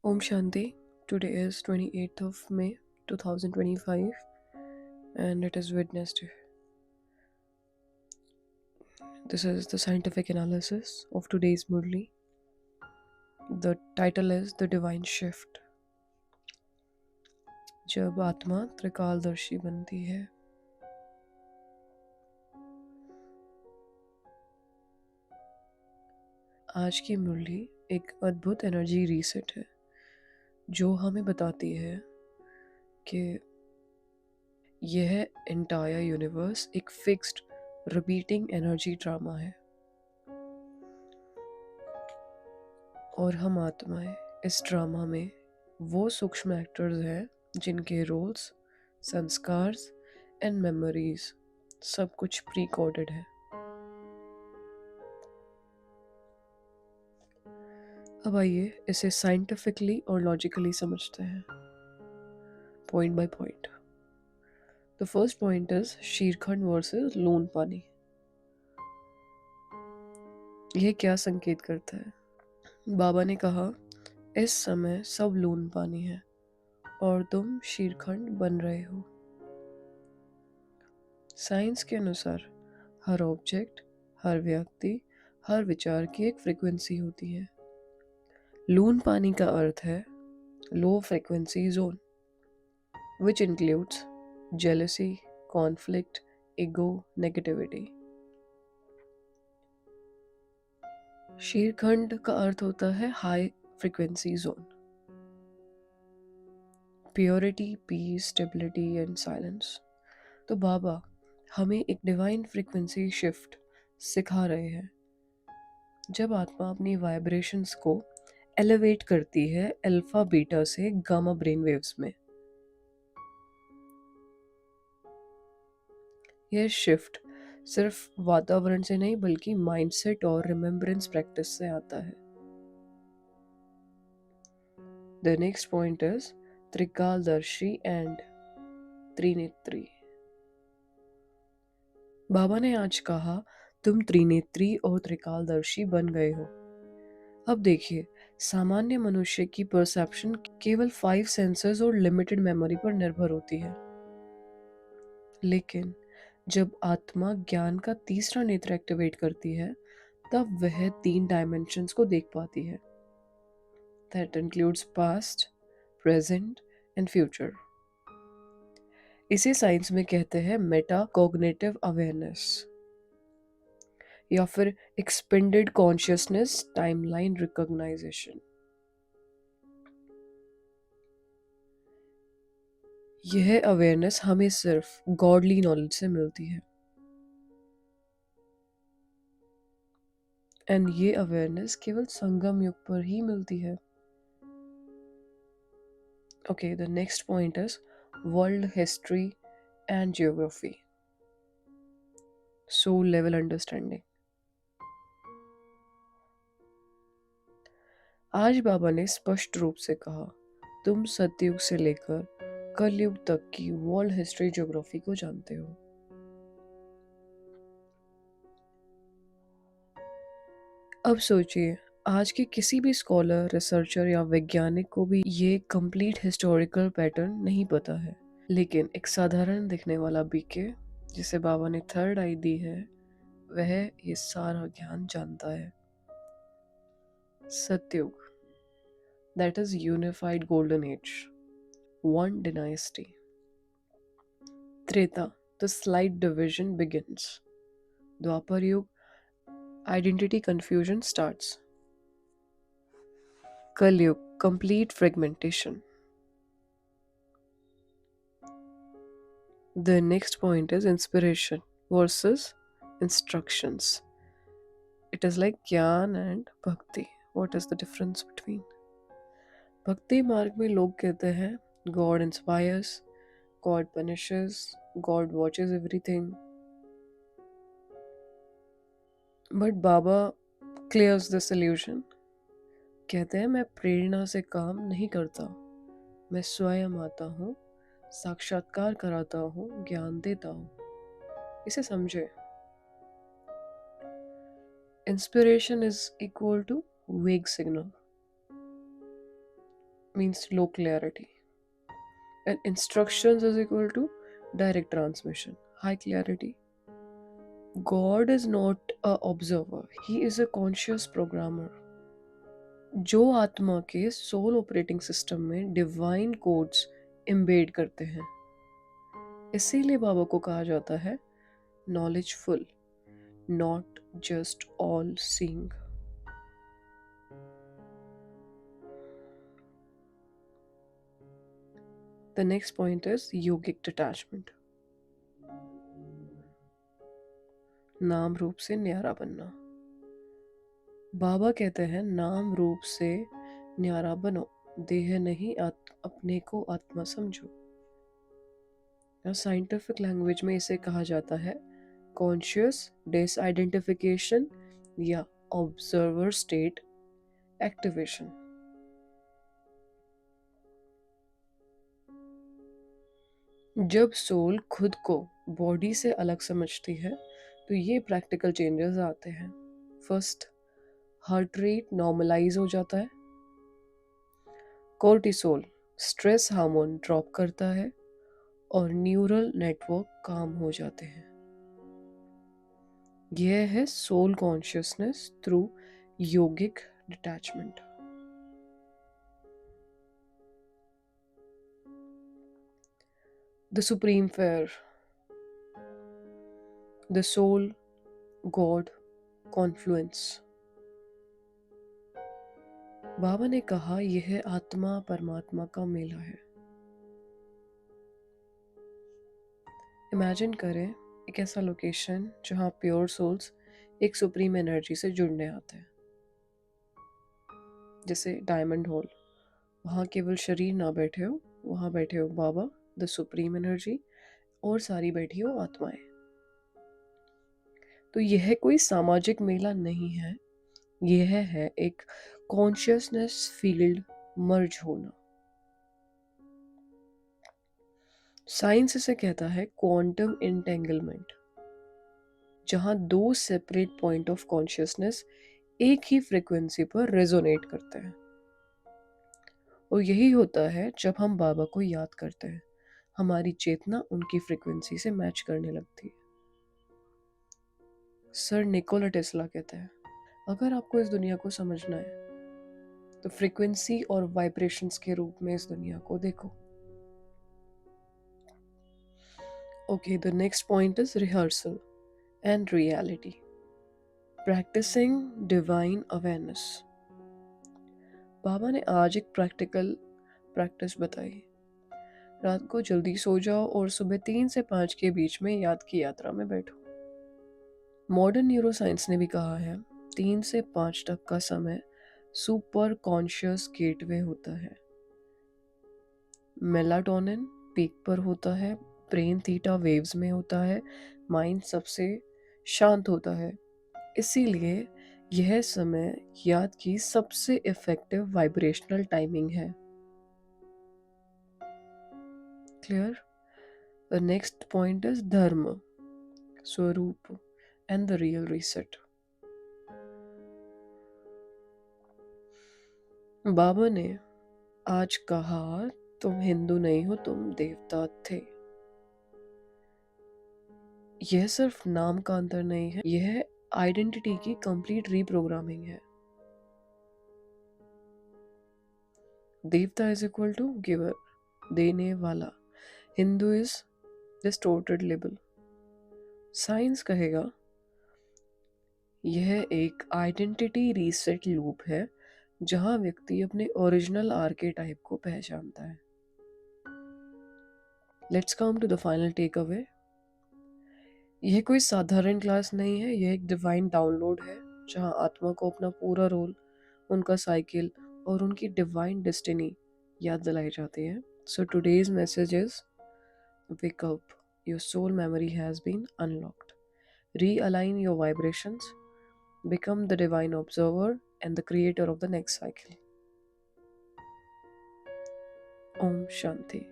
Om Shanti. Today is 28th of May 2025 and it is Wednesday. This is the scientific analysis of today's Murli. The title is The Divine Shift. जब आत्मा त्रिकालदर्शी बनती है। आज की मुरली एक अद्भुत energy reset है जो हमें बताती है कि यह एंटायर यूनिवर्स एक फिक्स्ड रिपीटिंग एनर्जी ड्रामा है और हम आत्माएं इस ड्रामा में वो सूक्ष्म एक्टर्स हैं जिनके रोल्स, संस्कार एंड मेमोरीज सब कुछ प्री कोडेड है। अब आइए इसे साइंटिफिकली और लॉजिकली समझते हैं, point by point. The first point is shrikhand versus loon pani. यह क्या संकेत करता है? बाबा ने कहा, इस समय सब लून पानी है और तुम शीरखंड बन रहे हो। साइंस के अनुसार हर ऑब्जेक्ट, हर व्यक्ति, हर विचार की एक फ्रीक्वेंसी होती है। लून पानी का अर्थ है low frequency zone, which includes jealousy, conflict, ego, negativity. शीरखंड का अर्थ होता है high frequency zone, purity, peace, stability and silence. तो बाबा हमें एक डिवाइन फ्रीक्वेंसी शिफ्ट सिखा रहे हैं। जब आत्मा अपनी वाइब्रेशंस को एलिवेट करती है अल्फा बीटा से गामा ब्रेन वेव्स में, यह शिफ्ट सिर्फ वातावरण से नहीं बल्कि माइंडसेट और रिमेम्बरेंस प्रैक्टिस से आता है। The next point is trikaldarshi and trinetri. बाबा ने आज कहा, तुम त्रिनेत्री और त्रिकालदर्शी बन गए हो। अब देखिए, सामान्य मनुष्य की परसेप्शन केवल 5 सेंसर्स और लिमिटेड मेमोरी पर निर्भर होती है, लेकिन जब आत्मा ज्ञान का तीसरा नेत्र एक्टिवेट करती है तब वह 3 डायमेंशंस को देख पाती है। That includes past, present and future. इसे साइंस में कहते हैं मेटा कॉग्निटिव अवेयरनेस या फिर एक्सपेंडेड कॉन्शियसनेस टाइमलाइन रिकॉग्नाइजेशन। यह अवेयरनेस हमें सिर्फ गॉडली नॉलेज से मिलती है एंड ये अवेयरनेस केवल संगम युग पर ही मिलती है। Okay, the next point is world history and geography, soul level understanding. आज बाबा ने स्पष्ट रूप से कहा, तुम सतयुग से लेकर कलयुग तक की वर्ल्ड हिस्ट्री ज्योग्राफी को जानते हो। अब सोचिए, आज के किसी भी स्कॉलर, रिसर्चर या वैज्ञानिक को भी ये कंप्लीट हिस्टोरिकल पैटर्न नहीं पता है, लेकिन एक साधारण दिखने वाला बीके जिसे बाबा ने थर्ड आई दी है, वह ये सारा ज्ञान जानता है। सतयुग, that is unified golden age, one dynasty. Treta, the slight division begins. Dwapar Yug, identity confusion starts. Kal Yug, complete fragmentation. The next point is inspiration versus instructions. It is like Gyan and Bhakti. What is the difference between? भक्ति मार्ग में लोग कहते हैं God inspires, God punishes, God watches everything. But Baba clears the solution. कहते हैं मैं प्रेरणा से काम नहीं करता, मैं स्वयं आता हूँ, साक्षात्कार कराता हूँ, ज्ञान देता हूँ। इसे समझे। इंस्पिरेशन इज इक्वल टू वेग signal. means low clarity, and instructions is equal to direct transmission, high clarity. God is not a observer, he is a conscious programmer, जो आत्मा के सोल ऑपरेटिंग सिस्टम में डिवाइन कोड्स एम्बेड करते हैं। इसीलिए बाबा को कहा जाता है knowledgeful, not just all seeing. The next point is yogic detachment, नाम रूप से न्यारा बनना। बाबा कहते हैं नाम रूप से न्यारा बनो, देह नहीं अपने को आत्मा समझो। साइंटिफिक लैंग्वेज में इसे कहा जाता है कॉन्शियस डिसआइडेंटिफिकेशन या ऑब्जर्वर स्टेट एक्टिवेशन। जब सोल खुद को बॉडी से अलग समझती है तो ये प्रैक्टिकल चेंजेस आते हैं। फर्स्ट, हार्ट रेट नॉर्मलाइज हो जाता है, कोर्टिसोल स्ट्रेस हार्मोन ड्रॉप करता है और न्यूरल नेटवर्क काम हो जाते हैं। यह है soul consciousness through yogic detachment. The supreme fair, the soul god confluence. बाबा ने कहा यह आत्मा परमात्मा का मेला है। इमेजिन करें एक ऐसा लोकेशन जहाँ प्योर सोल्स एक सुप्रीम एनर्जी से जुड़ने आते हैं, जैसे डायमंड हॉल। वहाँ केवल शरीर ना बैठे हो, वहाँ बैठे हो बाबा द सुप्रीम एनर्जी और सारी बैठी हो आत्माएं। तो यह कोई सामाजिक मेला नहीं है, यह है एक कॉन्शियसनेस फील्ड मर्ज होना। साइंस इसे कहता है क्वांटम इंटेंगलमेंट, जहां दो सेपरेट पॉइंट ऑफ कॉन्शियसनेस एक ही फ्रीक्वेंसी पर रेजोनेट करते हैं। और यही होता है जब हम बाबा को याद करते हैं, हमारी चेतना उनकी फ्रीक्वेंसी से मैच करने लगती है। सर निकोला टेस्ला कहते हैं अगर आपको इस दुनिया को समझना है तो फ्रीक्वेंसी और वाइब्रेशंस के रूप में इस दुनिया को देखो। Okay, the next point is rehearsal and reality, practicing divine awareness. बाबा ने आज एक प्रैक्टिकल प्रैक्टिस बताई। रात को जल्दी सो जाओ और सुबह 3 से 5 के बीच में याद की यात्रा में बैठो। मॉडर्न न्यूरोसाइंस ने भी कहा है 3 से 5 तक का समय सुपर कॉन्शियस गेटवे होता है। मेलाटोनिन पीक पर होता है, ब्रेन थीटा वेव्स में होता है, माइंड सबसे शांत होता है। इसीलिए यह समय याद की सबसे इफेक्टिव वाइब्रेशनल टाइमिंग है। Clear? The next point is धर्म, स्वरूप एंड द रियल रीसेट। बाबा ने आज कहा तुम हिंदू नहीं हो, तुम देवता थे। यह सिर्फ नाम का अंतर नहीं है, यह आइडेंटिटी की कंप्लीट रीप्रोग्रामिंग है। देवता इज इक्वल टू गिवर, देने वाला। Hindu is distorted label. Science कहेगा यह एक आइडेंटिटी रीसेट लूप है जहां व्यक्ति अपने ओरिजिनल आर्केटाइप को पहचानता है। Let's come to the final takeaway. यह कोई साधारण क्लास नहीं है, यह एक डिवाइन डाउनलोड है जहां आत्मा को अपना पूरा रोल, उनका साइकिल और उनकी डिवाइन डेस्टिनी याद दिलाई जाती है। So today's message is wake up, your soul memory has been unlocked. Realign your vibrations, become the divine observer and the creator of the next cycle. Om Shanti.